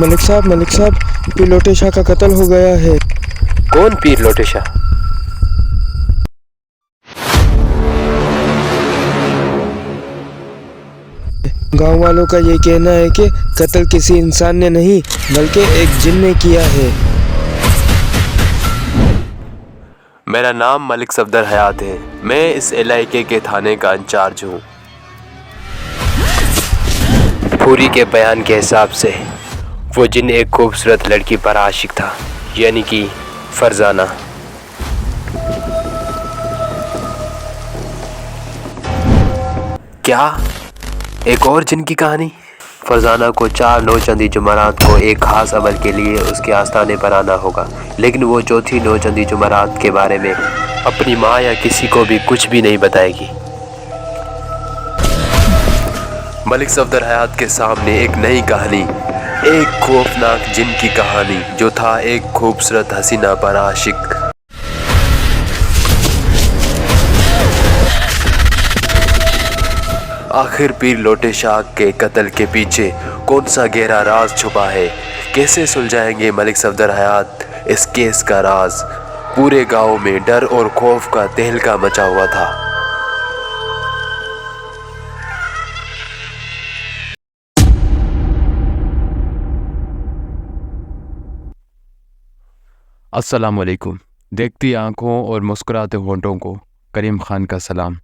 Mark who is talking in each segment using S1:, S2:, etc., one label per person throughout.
S1: ملک صاحب پیر لوٹے شاہ کا قتل ہو گیا ہے۔
S2: کون پیر لوٹے شاہ؟
S1: گاؤں والوں کا یہ کہنا ہے کہ قتل کسی انسان نے نہیں بلکہ ایک جن نے کیا ہے۔
S2: میرا نام ملک صفدر حیات ہے، میں اس علاقے کے تھانے کا انچارج ہوں۔ پوری کے بیان کے حساب سے وہ جن ایک خوبصورت لڑکی پر عاشق تھا، یعنی کہ فرزانہ۔ کیا ایک اور جن کی کہانی؟ فرزانہ کو 4 نوچندی جمعرات کو ایک خاص عمل کے لیے اس کے آستانے پر آنا ہوگا، لیکن وہ چوتھی نوچندی جمعرات کے بارے میں اپنی ماں یا کسی کو بھی کچھ بھی نہیں بتائے گی۔ ملک صفدر حیات کے سامنے ایک نئی کہانی، ایک خوفناک جن کی کہانی جو تھا ایک خوبصورت حسینہ پر عاشق۔ آخر پیر لوٹے شاہ کے قتل کے پیچھے کون سا گہرا راز چھپا ہے؟ کیسے سلجھائیں گے ملک صفدر حیات اس کیس کا راز؟ پورے گاؤں میں ڈر اور خوف کا تہلکہ مچا ہوا تھا۔
S3: السلام علیکم۔ دیکھتی آنکھوں اور مسکراتے ہونٹوں کو کریم خان کا سلام۔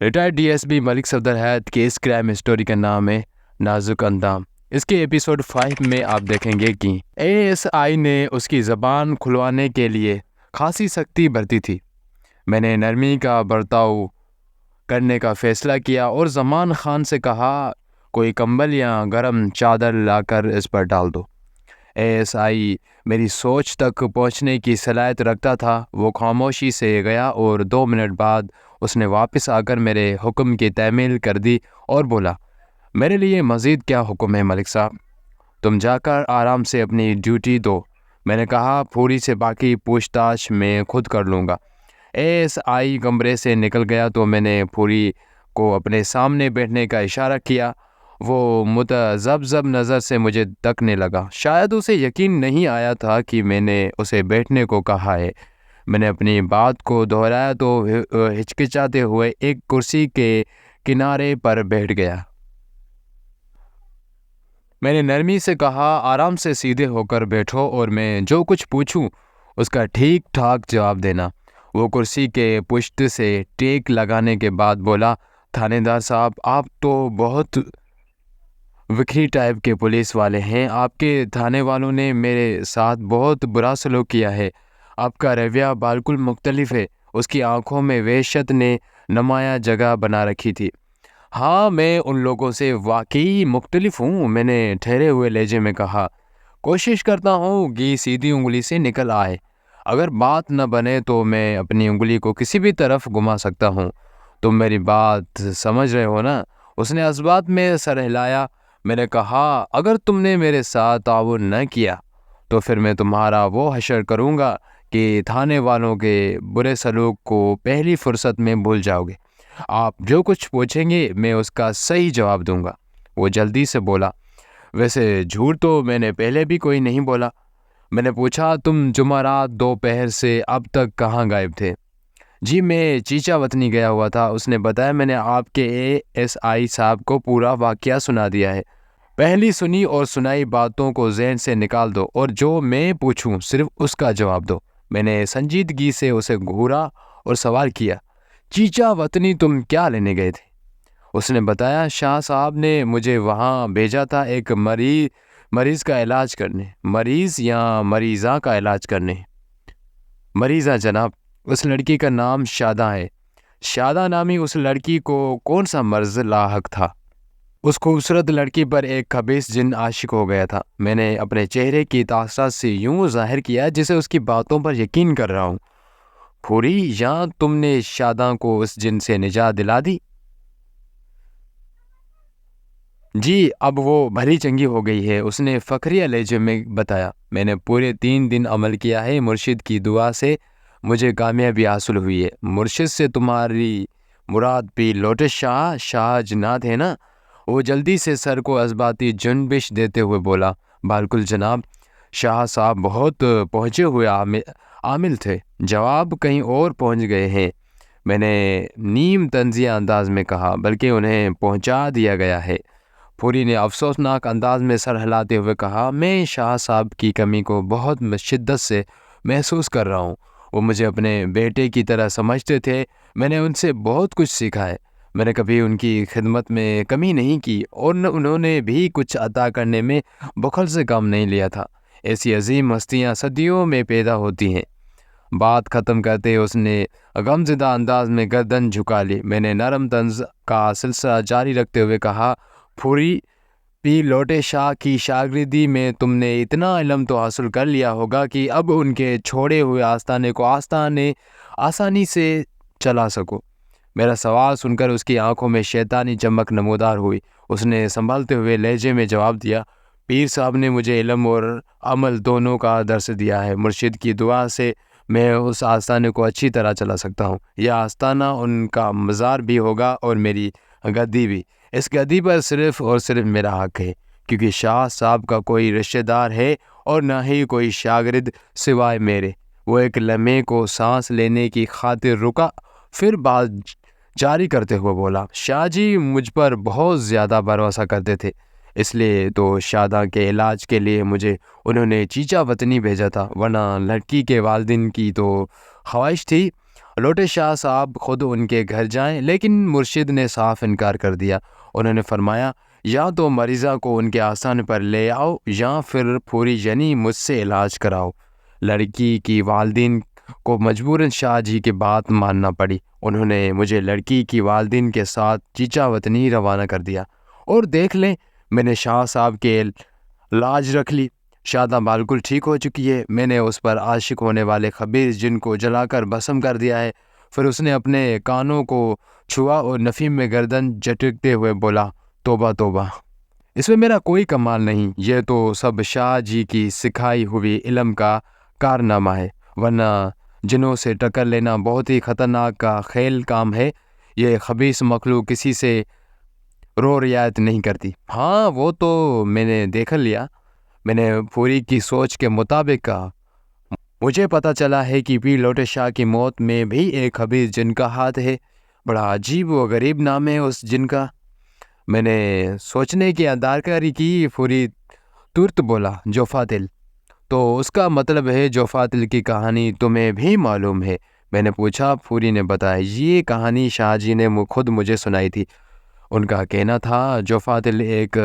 S3: ریٹائرڈ ڈی ایس پی ملک صفدر حیات کی اس کرائم اسٹوری کا نام ہے نازک اندام۔ اس کے ایپیسوڈ 5 میں آپ دیکھیں گے کہ اے ایس آئی نے اس کی زبان کھلوانے کے لیے خاصی سختی برتی تھی۔ میں نے نرمی کا برتاؤ کرنے کا فیصلہ کیا اور زمان خان سے کہا کوئی کمبل یا گرم چادر لا کر اس پر ڈال دو۔ اے ایس آئی میری سوچ تک پہنچنے کی صلاحیت رکھتا تھا۔ وہ خاموشی سے گیا اور 2 منٹ بعد اس نے واپس آ کر میرے حکم کی تعمیل کر دی اور بولا، میرے لیے مزید کیا حکم ہے ملک صاحب؟ تم جا کر آرام سے اپنی ڈیوٹی دو۔ میں نے کہا پھوری سے باقی پوچھ تاچھ میں خود کر لوں گا۔ اے ایس آئی کمرے سے نکل گیا تو میں نے پھوری کو اپنے سامنے بیٹھنے کا اشارہ کیا۔ وہ متذبذب نظر سے مجھے تکنے لگا۔ شاید اسے یقین نہیں آیا تھا کہ میں نے اسے بیٹھنے کو کہا ہے۔ میں نے اپنی بات کو دہرایا تو ہچکچاتے ہوئے ایک کرسی کے کنارے پر بیٹھ گیا۔ میں نے نرمی سے کہا آرام سے سیدھے ہو کر بیٹھو اور میں جو کچھ پوچھوں اس کا ٹھیک ٹھاک جواب دینا۔ وہ کرسی کے پشت سے ٹیک لگانے کے بعد بولا، تھانے دار صاحب آپ تو بہت وکری ٹائپ کے پولیس والے ہیں۔ آپ کے تھانے والوں نے میرے ساتھ بہت برا سلوک کیا ہے۔ آپ کا رویہ بالکل مختلف ہے۔ اس کی آنکھوں میں وحشت نے نمایاں جگہ بنا رکھی تھی۔ ہاں میں ان لوگوں سے واقعی مختلف ہوں، میں نے ٹھہرے ہوئے لہجے میں کہا۔ کوشش کرتا ہوں کہ سیدھی انگلی سے نکل آئے۔ اگر بات نہ بنے تو میں اپنی انگلی کو کسی بھی طرف گھما سکتا ہوں۔ تم میری بات سمجھ رہے ہو نا؟ اس نے اسبات میں سر ہلایا۔ میں نے کہا اگر تم نے میرے ساتھ تعاون نہ کیا تو پھر میں تمہارا وہ حشر کروں گا کہ تھانے والوں کے برے سلوک کو پہلی فرصت میں بھول جاؤ گے۔ آپ جو کچھ پوچھیں گے میں اس کا صحیح جواب دوں گا۔ وہ جلدی سے بولا، ویسے جھوٹ تو میں نے پہلے بھی کوئی نہیں بولا۔ میں نے پوچھا تم جمعرات دوپہر سے اب تک کہاں غائب تھے؟ جی میں چیچا وطنی گیا ہوا تھا۔ اس نے بتایا، میں نے آپ کے اے ایس آئی صاحب کو پورا واقعہ سنا دیا ہے۔ پہلی سنی اور سنائی باتوں کو ذہن سے نکال دو اور جو میں پوچھوں صرف اس کا جواب دو۔ میں نے سنجیدگی سے اسے گھورا اور سوال کیا، چیچا وطنی تم کیا لینے گئے تھے؟ اس نے بتایا، شاہ صاحب نے مجھے وہاں بھیجا تھا ایک مریض کا علاج کرنے۔ مریض یا مریضہ کا علاج کرنے؟ مریضہ جناب۔ اس لڑکی کا نام شادہ ہے۔ شادہ نامی اس لڑکی کو کون سا مرض لاحق تھا؟ اس خوبصورت لڑکی پر ایک خبیث جن عاشق ہو گیا تھا۔ میں نے اپنے چہرے کی تاثرات سے یوں ظاہر کیا جسے اس کی باتوں پر یقین کر رہا ہوں۔ پھوری، یا تم نے شادہ کو اس جن سے نجات دلا دی؟ جی اب وہ بھلی چنگی ہو گئی ہے، اس نے فخریہ لہجے میں بتایا۔ میں نے پورے 3 دن عمل کیا ہے، مرشد کی دعا سے مجھے کامیابی حاصل ہوئی ہے۔ مرشد سے تمہاری مراد پیر لوٹے شاہ جنات ہے نا؟ وہ جلدی سے سر کو اثباتی جنبش دیتے ہوئے بولا، بالکل جناب، شاہ صاحب بہت پہنچے ہوئے عامل تھے، جواب کہیں اور پہنچ گئے ہیں۔ میں نے نیم طنزیہ انداز میں کہا، بلکہ انہیں پہنچا دیا گیا ہے۔ پھوری نے افسوسناک انداز میں سر ہلاتے ہوئے کہا، میں شاہ صاحب کی کمی کو بہت شدت سے محسوس کر رہا ہوں۔ وہ مجھے اپنے بیٹے کی طرح سمجھتے تھے، میں نے ان سے بہت کچھ سیکھا ہے۔ میں نے کبھی ان کی خدمت میں کمی نہیں کی اور انہوں نے بھی کچھ عطا کرنے میں بخل سے کام نہیں لیا تھا۔ ایسی عظیم ہستیاں صدیوں میں پیدا ہوتی ہیں۔ بات ختم کرتے اس نے غمزدہ انداز میں گردن جھکا لی۔ میں نے نرم طنز کا سلسلہ جاری رکھتے ہوئے کہا، پھوری، پیر لوٹے شاہ کی شاگردی میں تم نے اتنا علم تو حاصل کر لیا ہوگا کہ اب ان کے چھوڑے ہوئے آستانے کو آسانی سے چلا سکو۔ میرا سوال سن کر اس کی آنکھوں میں شیطانی چمک نمودار ہوئی۔ اس نے سنبھلتے ہوئے لہجے میں جواب دیا، پیر صاحب نے مجھے علم اور عمل دونوں کا درس دیا ہے۔ مرشد کی دعا سے میں اس آستانے کو اچھی طرح چلا سکتا ہوں۔ یہ آستانہ ان کا مزار بھی ہوگا اور میری گدی بھی۔ اس گدی پر صرف اور صرف میرا حق ہے، کیونکہ شاہ صاحب کا کوئی رشتہ دار ہے اور نہ ہی کوئی شاگرد سوائے میرے۔ وہ ایک لمحے کو سانس لینے کی خاطر رکا، پھر بات جاری کرتے ہوئے بولا، شاہ جی مجھ پر بہت زیادہ بھروسہ کرتے تھے، اس لیے تو شاداں کے علاج کے لیے مجھے انہوں نے چیچا وطنی بھیجا تھا، ورنہ لڑکی کے والدین کی تو خواہش تھی لوٹے شاہ صاحب خود ان کے گھر جائیں، لیکن مرشد نے صاف انکار کر دیا۔ انہوں نے فرمایا، یا تو مریضہ کو ان کے آستانے پر لے آؤ یا پھر پھوری یعنی مجھ سے علاج کراؤ۔ لڑکی کی والدین کو مجبوراً شاہ جی کی بات ماننا پڑی۔ انہوں نے مجھے لڑکی کی والدین کے ساتھ چیچا وطنی روانہ کر دیا، اور دیکھ لیں میں نے شاہ صاحب کے لاج رکھ لی۔ شاداں بالکل ٹھیک ہو چکی ہے۔ میں نے اس پر عاشق ہونے والے خبیث جن کو جلا کر بھسم کر دیا ہے۔ پھر اس نے اپنے کانوں کو چھوا اور نفی میں گردن جھٹکتے ہوئے بولا، توبہ توبہ، اس میں میرا کوئی کمال نہیں، یہ تو سب شاہ جی کی سکھائی ہوئی علم کا کارنامہ ہے، ورنہ جنوں سے ٹکر لینا بہت ہی خطرناک کا خیل کام ہے۔ یہ خبیث مخلوق کسی سے رو رعایت نہیں کرتی۔ ہاں وہ تو میں نے دیکھ لیا، میں نے پھوری کی سوچ کے مطابق کہا، مجھے پتہ چلا ہے کہ پیر لوٹے شاہ کی موت میں بھی ایک خبیث جن کا ہاتھ ہے۔ بڑا عجیب و غریب نام ہے اس جن کا۔ میں نے سوچنے کی اداکاری کی۔ پھوری ترت بولا، جوفاتل، تو اس کا مطلب ہے جوفاتل کی کہانی تمہیں بھی معلوم ہے؟ میں نے پوچھا۔ پھوری نے بتایا، یہ کہانی شاہ جی نے خود مجھے سنائی تھی۔ ان کا کہنا تھا جوفاتل ایک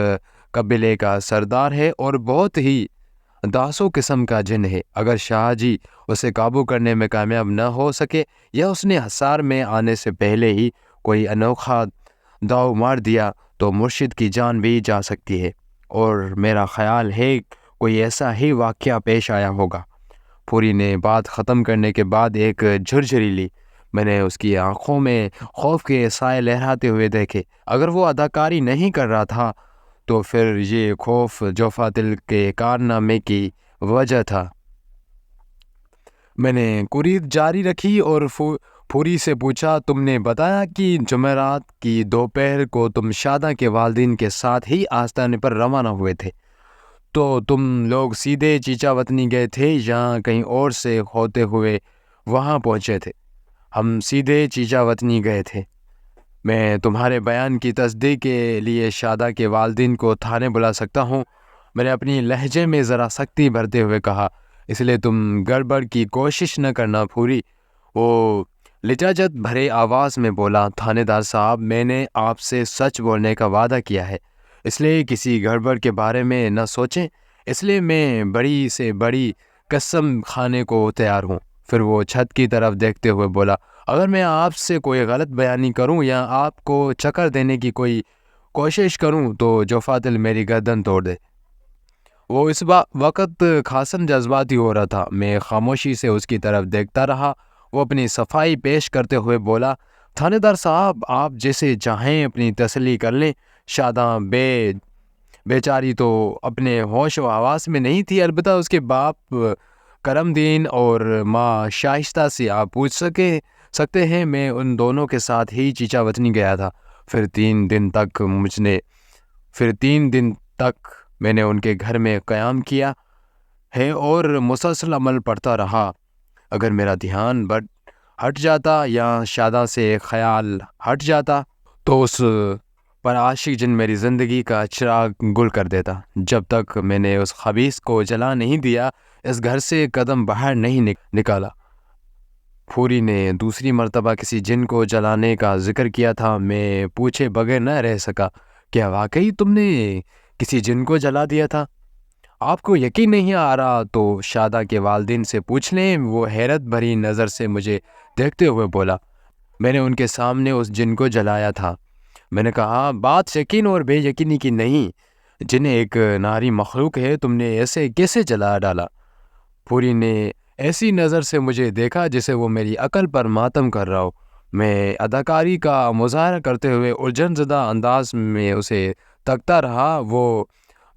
S3: قبیلے کا سردار ہے اور بہت ہی داسو قسم کا جن ہے۔ اگر شاہ جی اسے قابو کرنے میں کامیاب نہ ہو سکے یا اس نے حصار میں آنے سے پہلے ہی کوئی انوکھا داؤ مار دیا تو مرشد کی جان بھی جا سکتی ہے، اور میرا خیال ہے کوئی ایسا ہی واقعہ پیش آیا ہوگا۔ پھوری نے بات ختم کرنے کے بعد ایک جھرجھری لی۔ میں نے اس کی آنکھوں میں خوف کے سائے لہراتے ہوئے دیکھے۔ اگر وہ اداکاری نہیں کر رہا تھا تو پھر یہ خوف جوفاتل کے کارنامے کی وجہ تھا۔ میں نے قرید جاری رکھی اور پھوری سے پوچھا، تم نے بتایا کہ جمعرات کی دوپہر کو تم شاداں کے والدین کے ساتھ ہی آستانے پر روانہ ہوئے تھے، تو تم لوگ سیدھے چیچا وطنی گئے تھے یا کہیں اور سے ہوتے ہوئے وہاں پہنچے تھے؟ ہم سیدھے چیچا وطنی گئے تھے۔ میں تمہارے بیان کی تصدیق کے لیے شاداں کے والدین کو تھانے بلا سکتا ہوں، میں نے اپنی لہجے میں ذرا سختی بھرتے ہوئے کہا، اس لیے تم گڑبڑ کی کوشش نہ کرنا پھوری۔ وہ لجاجت بھرے آواز میں بولا، تھانے دار صاحب، میں نے آپ سے سچ بولنے کا وعدہ کیا ہے، اس لیے کسی گڑبڑ کے بارے میں نہ سوچیں، اس لیے میں بڑی سے بڑی قسم کھانے کو تیار ہوں۔ پھر وہ چھت کی طرف دیکھتے ہوئے بولا، اگر میں آپ سے کوئی غلط بیانی کروں یا آپ کو چکر دینے کی کوئی کوشش کروں تو جوفاتل میری گردن توڑ دے۔ وہ اس وقت خاصاً جذباتی ہو رہا تھا۔ میں خاموشی سے اس کی طرف دیکھتا رہا۔ وہ اپنی صفائی پیش کرتے ہوئے بولا، تھانے دار صاحب، آپ جیسے چاہیں اپنی تسلی کر لیں، شاداں بیچاری تو اپنے ہوش و حواس میں نہیں تھی، البتہ اس کے باپ کرم دین اور ماں شائستہ سے آپ پوچھ سکتے ہیں، میں ان دونوں کے ساتھ ہی چیچا وطنی گیا تھا۔ پھر 3 دن تک پھر 3 دن تک میں نے ان کے گھر میں قیام کیا ہے اور مسلسل عمل پڑھتا رہا۔ اگر میرا دھیان ہٹ جاتا یا شاداں سے خیال ہٹ جاتا تو اس پر عاشق جن میری زندگی کا چراغ گل کر دیتا۔ جب تک میں نے اس خبیث کو جلا نہیں دیا، اس گھر سے قدم باہر نہیں نکالا۔ پھوری نے دوسری مرتبہ کسی جن کو جلانے کا ذکر کیا تھا۔ میں پوچھے بغیر نہ رہ سکا، کیا واقعی تم نے کسی جن کو جلا دیا تھا؟ آپ کو یقین نہیں آ رہا تو شادہ کے والدین سے پوچھ لیں۔ وہ حیرت بھری نظر سے مجھے دیکھتے ہوئے بولا، میں نے ان کے سامنے اس جن کو جلایا تھا۔ میں نے کہا، بات یقین اور بے یقینی کی نہیں، جن ایک ناری مخلوق ہے، تم نے ایسے کیسے جلا ڈالا؟ پھوری نے ایسی نظر سے مجھے دیکھا جسے وہ میری عقل پر ماتم کر رہا ہو۔ میں اداکاری کا مظاہرہ کرتے ہوئے الجھن زدہ انداز میں اسے تکتا رہا۔ وہ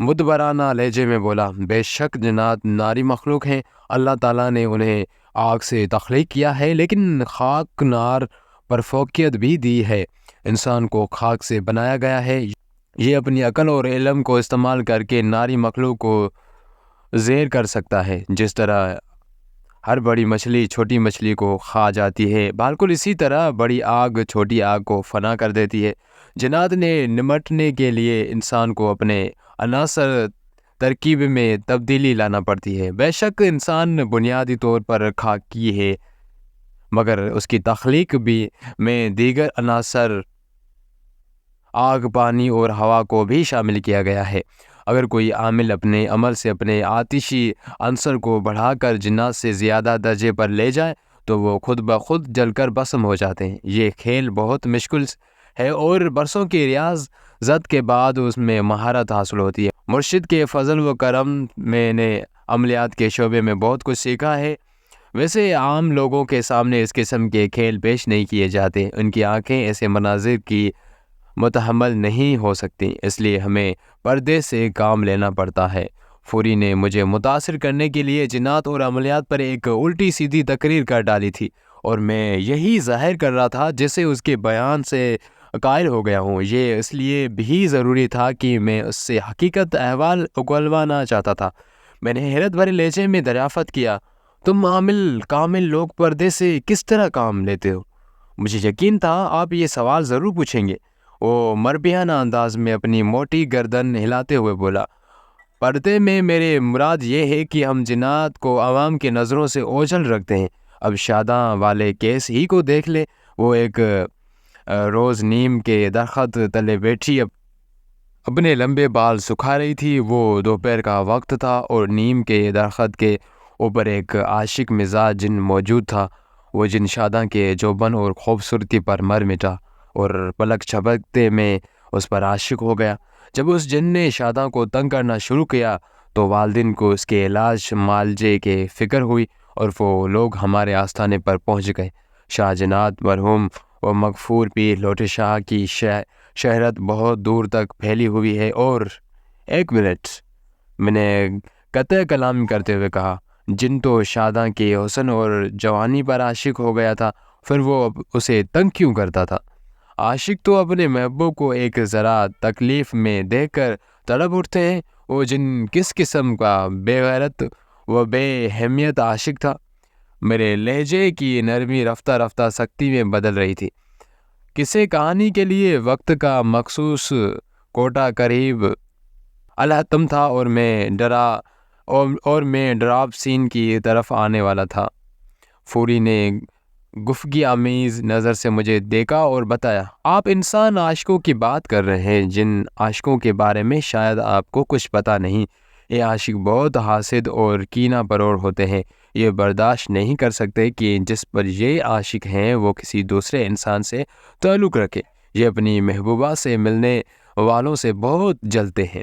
S3: مدبرانہ لہجے میں بولا، بے شک جنات ناری مخلوق ہیں، اللہ تعالیٰ نے انہیں آگ سے تخلیق کیا ہے، لیکن خاک نار پر فوقیت بھی دی ہے۔ انسان کو خاک سے بنایا گیا ہے، یہ اپنی عقل اور علم کو استعمال کر کے ناری مخلوق کو زیر کر سکتا ہے۔ جس طرح ہر بڑی مچھلی چھوٹی مچھلی کو کھا جاتی ہے، بالکل اسی طرح بڑی آگ چھوٹی آگ کو فنا کر دیتی ہے۔ جنات نے نمٹنے کے لیے انسان کو اپنے عناصر ترکیب میں تبدیلی لانا پڑتی ہے۔ بے شک انسان بنیادی طور پر خاکی ہے، مگر اس کی تخلیق میں دیگر عناصر آگ، پانی اور ہوا کو بھی شامل کیا گیا ہے۔ اگر کوئی عامل اپنے عمل سے اپنے آتشی عنصر کو بڑھا کر جنات سے زیادہ درجے پر لے جائے تو وہ خود بخود جل کر بھسم ہو جاتے ہیں۔ یہ کھیل بہت مشکل ہے اور برسوں کی ریاضت کے بعد اس میں مہارت حاصل ہوتی ہے۔ مرشد کے فضل و کرم میں نے عملیات کے شعبے میں بہت کچھ سیکھا ہے۔ ویسے عام لوگوں کے سامنے اس قسم کے کھیل پیش نہیں کیے جاتے، ان کی آنکھیں ایسے مناظر کی متحمل نہیں ہو سکتی، اس لیے ہمیں پردے سے کام لینا پڑتا ہے۔ پھوری نے مجھے متاثر کرنے کے لیے جنات اور عملیات پر ایک الٹی سیدھی تقریر کر ڈالی تھی، اور میں یہی ظاہر کر رہا تھا جیسے اس کے بیان سے قائل ہو گیا ہوں۔ یہ اس لیے بھی ضروری تھا کہ میں اس سے حقیقت احوال اگلوانا چاہتا تھا۔ میں نے حیرت بھرے لہجے میں دریافت کیا، تم عامل کامل لوگ پردے سے کس طرح کام لیتے ہو؟ مجھے یقین تھا آپ یہ سوال ضرور پوچھیں گے۔ وہ مربیانہ انداز میں اپنی موٹی گردن ہلاتے ہوئے بولا، پردے میں میرے مراد یہ ہے کہ ہم جنات کو عوام کی نظروں سے اوجھل رکھتے ہیں۔ اب شاداں والے کیس ہی کو دیکھ لے، وہ ایک روز نیم کے درخت تلے بیٹھی اپنے لمبے بال سکھا رہی تھی۔ وہ دوپہر کا وقت تھا اور نیم کے درخت کے اوپر ایک عاشق مزاج جن موجود تھا۔ وہ جن شاداں کے جوبن اور خوبصورتی پر مر مٹا اور پلک جھپکتے میں اس پر عاشق ہو گیا۔ جب اس جن نے شاداں کو تنگ کرنا شروع کیا تو والدین کو اس کے علاج معالجے کی فکر ہوئی اور وہ لوگ ہمارے آستانے پر پہنچ گئے۔ شاہ جنات مرحوم و مغفور پیر لوٹے شاہ کی شہرت بہت دور تک پھیلی ہوئی ہے۔ اور ایک منٹ، میں نے قطع کلام کرتے ہوئے کہا، جن تو شاداں کے حسن اور جوانی پر عاشق ہو گیا تھا، پھر وہ اسے تنگ کیوں کرتا تھا؟ عاشق تو اپنے محبوب کو ایک ذرا تکلیف میں دیکھ کر تڑپ اٹھتے ہیں۔ وہ جن کس قسم کا بے غیرت و بے اہمیت عاشق تھا؟ میرے لہجے کی نرمی رفتہ رفتہ سختی میں بدل رہی تھی۔ کسی کہانی کے لیے وقت کا مخصوص کوٹا قریب الحتم تھا اور میں ڈراب سین کی طرف آنے والا تھا۔ پھوری نے گفتگی آمیز نظر سے مجھے دیکھا اور بتایا، آپ انسان عاشقوں کی بات کر رہے ہیں، جن عاشقوں کے بارے میں شاید آپ کو کچھ پتہ نہیں۔ یہ عاشق بہت حاسد اور کینہ پرور ہوتے ہیں، یہ برداشت نہیں کر سکتے کہ جس پر یہ عاشق ہیں وہ کسی دوسرے انسان سے تعلق رکھے۔ یہ اپنی محبوبہ سے ملنے والوں سے بہت جلتے ہیں۔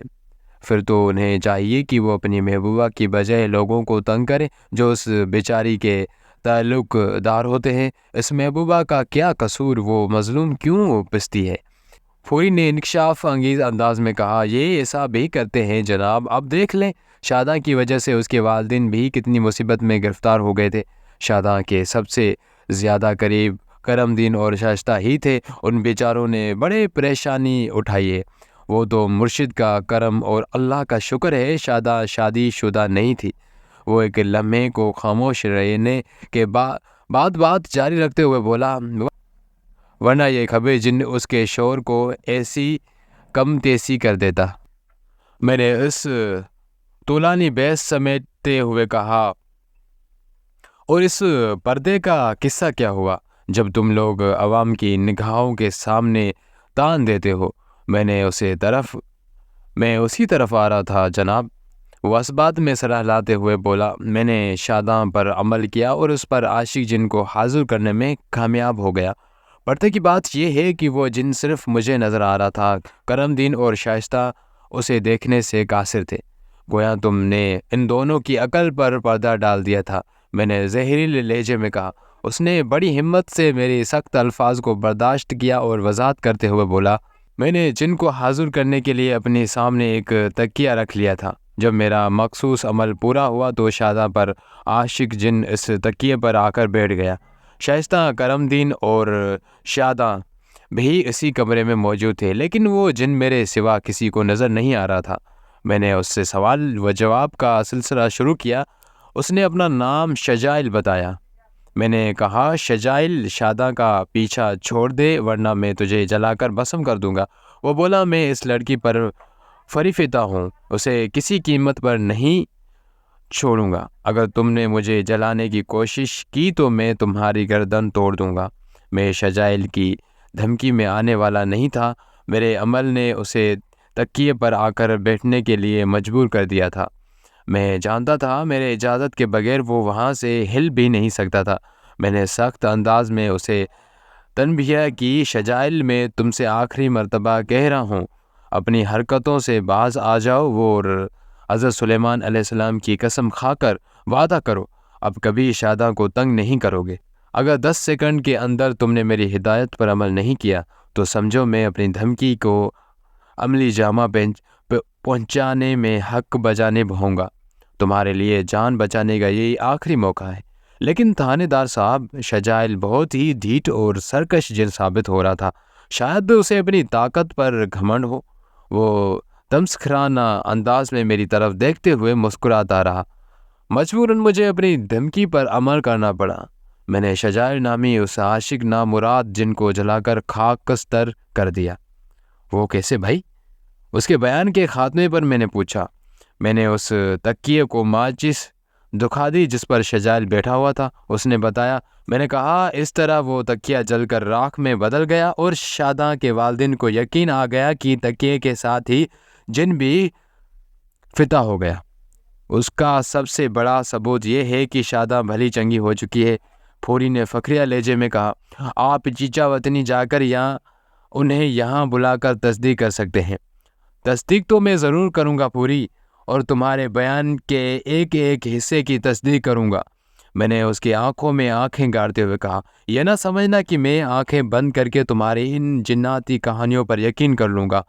S3: پھر تو انہیں چاہیے کہ وہ اپنی محبوبہ کی بجائے لوگوں کو تنگ کریں جو اس بیچاری کے تعلق دار ہوتے ہیں۔ اس محبوبہ کا کیا قصور؟ وہ مظلوم کیوں پستی ہے؟ پھوری نے انکشاف انگیز انداز میں کہا، یہ ایسا بھی کرتے ہیں جناب، اب دیکھ لیں، شاداں کی وجہ سے اس کے والدین بھی کتنی مصیبت میں گرفتار ہو گئے تھے۔ شاداں کے سب سے زیادہ قریب کرم دین اور شائستہ ہی تھے، ان بیچاروں نے بڑے پریشانی اٹھائی ہے۔ وہ تو مرشد کا کرم اور اللہ کا شکر ہے شادی شدہ نہیں تھی۔ وہ ایک لمحے کو خاموش رہنے کے بعد بات جاری رکھتے ہوئے بولا، ورنہ یہ خبر جن اس کے شور کو ایسی کم تیزی کر دیتا۔ میں نے اس طولانی بحث سمیٹتے ہوئے کہا، اور اس پردے کا قصہ کیا ہوا جب تم لوگ عوام کی نگاہوں کے سامنے تان دیتے ہو؟ میں اسی طرف آ رہا تھا جناب، وہ اس بات میں سر ہلاتے ہوئے بولا۔ میں نے شاداں پر عمل کیا اور اس پر عاشق جن کو حاضر کرنے میں کامیاب ہو گیا۔ پردے کی بات یہ ہے کہ وہ جن صرف مجھے نظر آ رہا تھا، کرم دین اور شائستہ اسے دیکھنے سے قاصر تھے۔ گویا تم نے ان دونوں کی عقل پر پردہ ڈال دیا تھا، میں نے زہریلے لہجے میں کہا۔ اس نے بڑی ہمت سے میری سخت الفاظ کو برداشت کیا اور وضاحت کرتے ہوئے بولا، میں نے جن کو حاضر کرنے کے لیے اپنے سامنے ایک تکیہ رکھ لیا تھا۔ جب میرا مخصوص عمل پورا ہوا تو شاداں پر عاشق جن اس تکیے پر آ کر بیٹھ گیا۔ شائستہ، کرم دین اور شاداں بھی اسی کمرے میں موجود تھے، لیکن وہ جن میرے سوا کسی کو نظر نہیں آ رہا تھا۔ میں نے اس سے سوال و جواب کا سلسلہ شروع کیا۔ اس نے اپنا نام شجاعل بتایا۔ میں نے کہا، شجاعل، شاداں کا پیچھا چھوڑ دے ورنہ میں تجھے جلا کر بھسم کر دوں گا۔ وہ بولا، میں اس لڑکی پر فریفتہ ہوں، اسے کسی قیمت پر نہیں چھوڑوں گا۔ اگر تم نے مجھے جلانے کی کوشش کی تو میں تمہاری گردن توڑ دوں گا۔ میں شجاعل کی دھمکی میں آنے والا نہیں تھا۔ میرے عمل نے اسے تکیے پر آ کر بیٹھنے کے لیے مجبور کر دیا تھا۔ میں جانتا تھا میرے اجازت کے بغیر وہ وہاں سے ہل بھی نہیں سکتا تھا۔ میں نے سخت انداز میں اسے تنبیہ کی، شجاعل، میں تم سے آخری مرتبہ کہہ رہا ہوں، اپنی حرکتوں سے باز آ جاؤ اور حضرت سلیمان علیہ السلام کی قسم کھا کر وعدہ کرو اب کبھی شاداں کو تنگ نہیں کرو گے۔ اگر 10 سیکنڈ کے اندر تم نے میری ہدایت پر عمل نہیں کیا تو سمجھو میں اپنی دھمکی کو عملی جامہ پہنچانے میں حق بجا نبھاؤں گا۔ تمہارے لیے جان بچانے کا یہی آخری موقع ہے۔ لیکن تھانے دار صاحب، شجاعل بہت ہی ڈھیٹ اور سرکش جن ثابت ہو رہا تھا۔ شاید اسے اپنی طاقت پر گھمنڈ ہو۔ وہ تمسخرانہ انداز میں میری طرف دیکھتے ہوئے مسکراتا رہا۔ مجبوراً مجھے اپنی دھمکی پر عمل کرنا پڑا۔ میں نے شجاعل نامی اس عاشق نامراد جن کو جلا کر خاکستر کر دیا۔ وہ کیسے بھائی؟ اس کے بیان کے خاتمے پر میں نے پوچھا۔ میں نے اس تکیے کو ماچس دکھا دی جس پر شجاعل بیٹھا ہوا تھا۔ اس نے بتایا۔ میں نے کہا، اس طرح وہ تکیہ جل کر راکھ میں بدل گیا اور شاداں کے والدین کو یقین آ گیا کہ تکیے کے ساتھ ہی جن بھی فتح ہو گیا۔ اس کا سب سے بڑا ثبوت یہ ہے کہ شاداں بھلی چنگی ہو چکی ہے۔ پھوری نے فخریہ لہجے میں کہا، آپ چیچا وطنی جا کر انہیں یہاں بلا کر تصدیق کر سکتے ہیں۔ تصدیق تو میں ضرور کروں گا پوری، اور تمہارے بیان کے ایک ایک حصے کی تصدیق کروں گا۔ میں نے اس کی آنکھوں میں آنکھیں گاڑتے ہوئے کہا، یہ نہ سمجھنا کہ میں آنکھیں بند کر کے تمہاری ان جناتی کہانیوں پر یقین کر لوں گا۔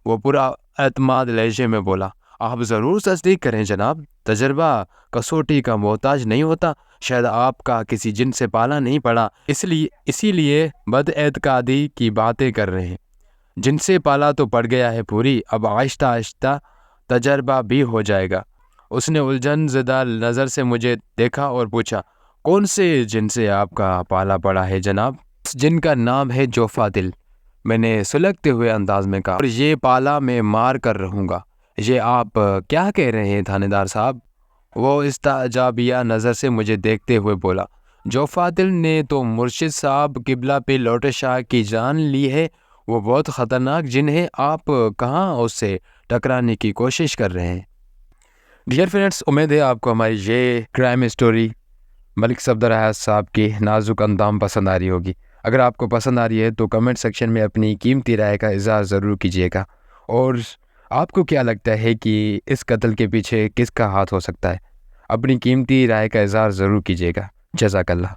S3: وہ پورا اعتماد لہجے میں بولا، آپ ضرور تصدیق کریں جناب، تجربہ کسوٹی کا محتاج نہیں ہوتا۔ شاید آپ کا کسی جن سے پالا نہیں پڑا، اسی لیے بد اعتقادی کی باتیں کر رہے ہیں۔ جن سے پالا تو پڑ گیا ہے پوری، اب آہستہ آہستہ تجربہ بھی ہو جائے گا۔ اس نے الجھن زدہ نظر سے مجھے دیکھا اور پوچھا، کون سے جن سے آپ کا پالا پڑا ہے جناب؟ اس جن کا نام ہے جوفاتل، میں نے سلگتے ہوئے انداز میں کہا، اور یہ پالا میں مار کر رہوں گا۔ یہ آپ کیا کہہ رہے ہیں تھانے دار صاحب؟ وہ استعجابیہ نظر سے مجھے دیکھتے ہوئے بولا، جوفاتل نے تو مرشد صاحب قبلہ پہ لوٹے شاہ کی جان لی ہے۔ وہ بہت خطرناک جن ہے، آپ کہاں اس سے ٹکرانے کی کوشش کر رہے ہیں؟ ڈیئر فرینڈس، امید ہے آپ کو ہماری یہ کرائم اسٹوری ملک صفدر حیات صاحب کی نازک اندام پسند آ رہی ہوگی۔ اگر آپ کو پسند آ رہی ہے تو کمنٹ سیکشن میں اپنی قیمتی رائے کا اظہار ضرور کیجیے گا، اور آپ کو کیا لگتا ہے کہ اس قتل کے پیچھے کس کا ہاتھ ہو سکتا ہے؟ اپنی قیمتی رائے کا اظہار ضرور کیجیے گا۔ جزاک اللہ۔